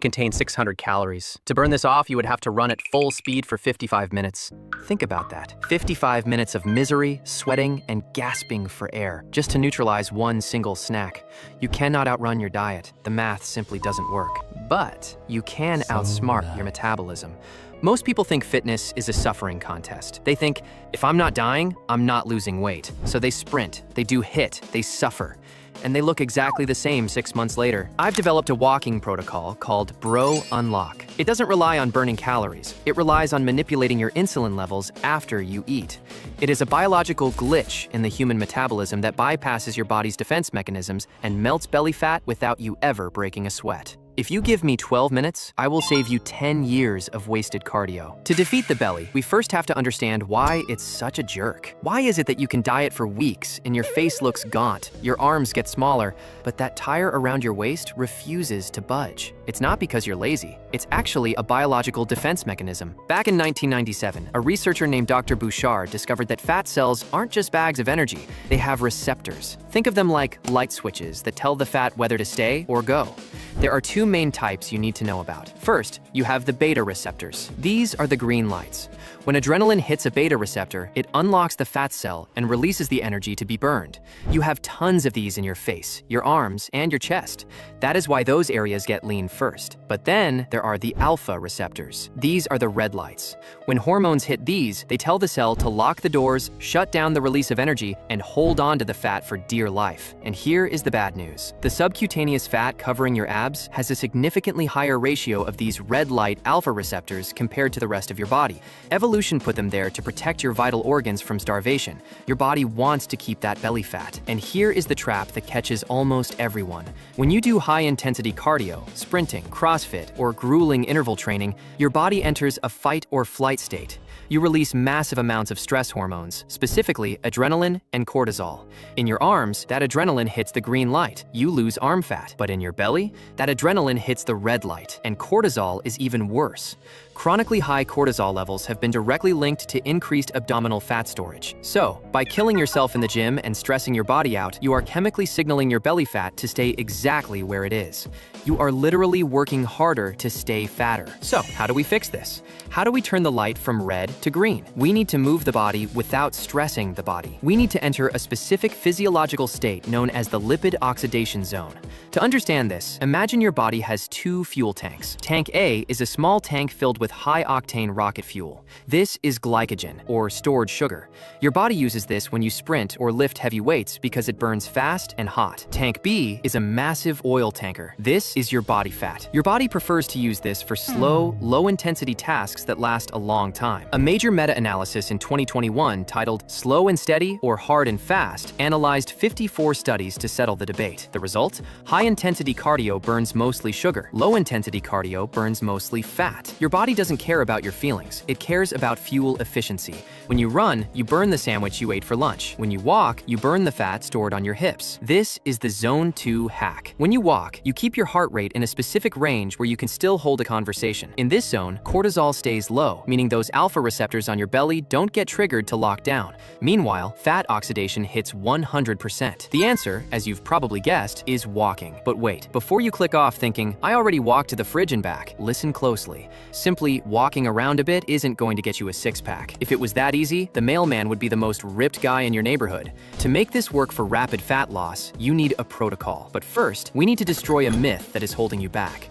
contains 600 calories. To burn this off, you would have to run at full speed for 55 minutes. Think about that. 55 minutes of misery, sweating, and gasping for air, just to neutralize one single snack. You cannot outrun your diet. The math simply doesn't work. But you can outsmart your metabolism. Most people think fitness is a suffering contest. They think, if I'm not dying, I'm not losing weight. So they sprint, they do HIIT, they suffer. And they look exactly the same 6 months later. I've developed a walking protocol called Bro Unlock. It doesn't rely on burning calories. It relies on manipulating your insulin levels after you eat. It is a biological glitch in the human metabolism that bypasses your body's defense mechanisms and melts belly fat without you ever breaking a sweat. If you give me 12 minutes, I will save you 10 years of wasted cardio. To defeat the belly, we first have to understand why it's such a jerk. Why is it that you can diet for weeks and your face looks gaunt, your arms get smaller, but that tire around your waist refuses to budge? It's not because you're lazy. It's actually a biological defense mechanism. Back in 1997, a researcher named Dr. Bouchard discovered that fat cells aren't just bags of energy. They have receptors. Think of them like light switches that tell the fat whether to stay or go. There are two main types you need to know about. First, you have the beta receptors. These are the green lights. When adrenaline hits a beta receptor, it unlocks the fat cell and releases the energy to be burned. You have tons of these in your face, your arms, and your chest. That is why those areas get lean first. But then there are the alpha receptors. These are the red lights. When hormones hit these, they tell the cell to lock the doors, shut down the release of energy, and hold on to the fat for dear life. And here is the bad news. The subcutaneous fat covering your abs has a significantly higher ratio of these red light alpha receptors compared to the rest of your body. Evolution put them there to protect your vital organs from starvation. Your body wants to keep that belly fat. And here is the trap that catches almost everyone. When you do high-intensity cardio, sprinting, CrossFit, or grueling interval training, your body enters a fight or flight state. You release massive amounts of stress hormones, specifically adrenaline and cortisol. In your arms, that adrenaline hits the green light. You lose arm fat. But in your belly, that adrenaline hits the red light, and cortisol is even worse. Chronically high cortisol levels have been directly linked to increased abdominal fat storage. So, by killing yourself in the gym and stressing your body out, you are chemically signaling your belly fat to stay exactly where it is. You are literally working harder to stay fatter. So, how do we fix this? How do we turn the light from red to green? We need to move the body without stressing the body. We need to enter a specific physiological state known as the lipid oxidation zone. To understand this, imagine your body has two fuel tanks. Tank A is a small tank filled with high-octane rocket fuel. This is glycogen, or stored sugar. Your body uses this when you sprint or lift heavy weights because it burns fast and hot. Tank B is a massive oil tanker. This is your body fat. Your body prefers to use this for slow, low-intensity tasks that last a long time. A major meta-analysis in 2021 titled Slow and Steady or Hard and Fast analyzed 54 studies to settle the debate. The result? High-intensity cardio burns mostly sugar. Low-intensity cardio burns mostly fat. Your body doesn't care about your feelings. It cares about fuel efficiency. When you run, you burn the sandwich you ate for lunch. When you walk, you burn the fat stored on your hips. This is the Zone 2 hack. When you walk, you keep your heart rate in a specific range where you can still hold a conversation. In this zone, cortisol stays low, meaning those alpha receptors on your belly don't get triggered to lock down. Meanwhile, fat oxidation hits 100%. The answer, as you've probably guessed, is walking. But wait, before you click off thinking, I already walked to the fridge and back, listen closely. Simply walking around a bit isn't going to get you a six-pack. If it was that easy, the mailman would be the most ripped guy in your neighborhood. To make this work for rapid fat loss, you need a protocol. But first, we need to destroy a myth that is holding you back.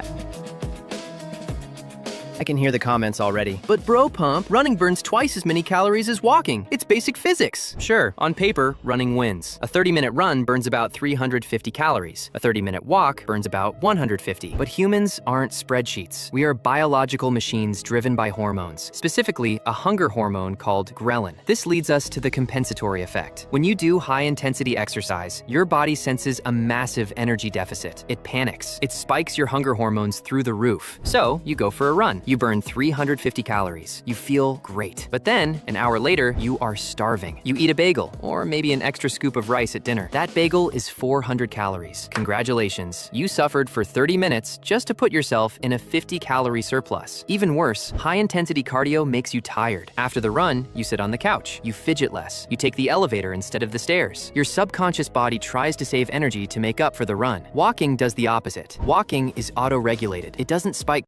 I can hear the comments already. But bro pump, running burns twice as many calories as walking. It's basic physics. Sure, on paper, running wins. A 30-minute run burns about 350 calories. A 30-minute walk burns about 150. But humans aren't spreadsheets. We are biological machines driven by hormones, specifically a hunger hormone called ghrelin. This leads us to the compensatory effect. When you do high-intensity exercise, your body senses a massive energy deficit. It panics. It spikes your hunger hormones through the roof. So, you go for a run. You burn 350 calories. You feel great. But then, an hour later, you are starving. You eat a bagel, or maybe an extra scoop of rice at dinner. That bagel is 400 calories. Congratulations, you suffered for 30 minutes just to put yourself in a 50-calorie surplus. Even worse, high-intensity cardio makes you tired. After the run, you sit on the couch. You fidget less. You take the elevator instead of the stairs. Your subconscious body tries to save energy to make up for the run. Walking does the opposite. Walking is auto-regulated. It doesn't spike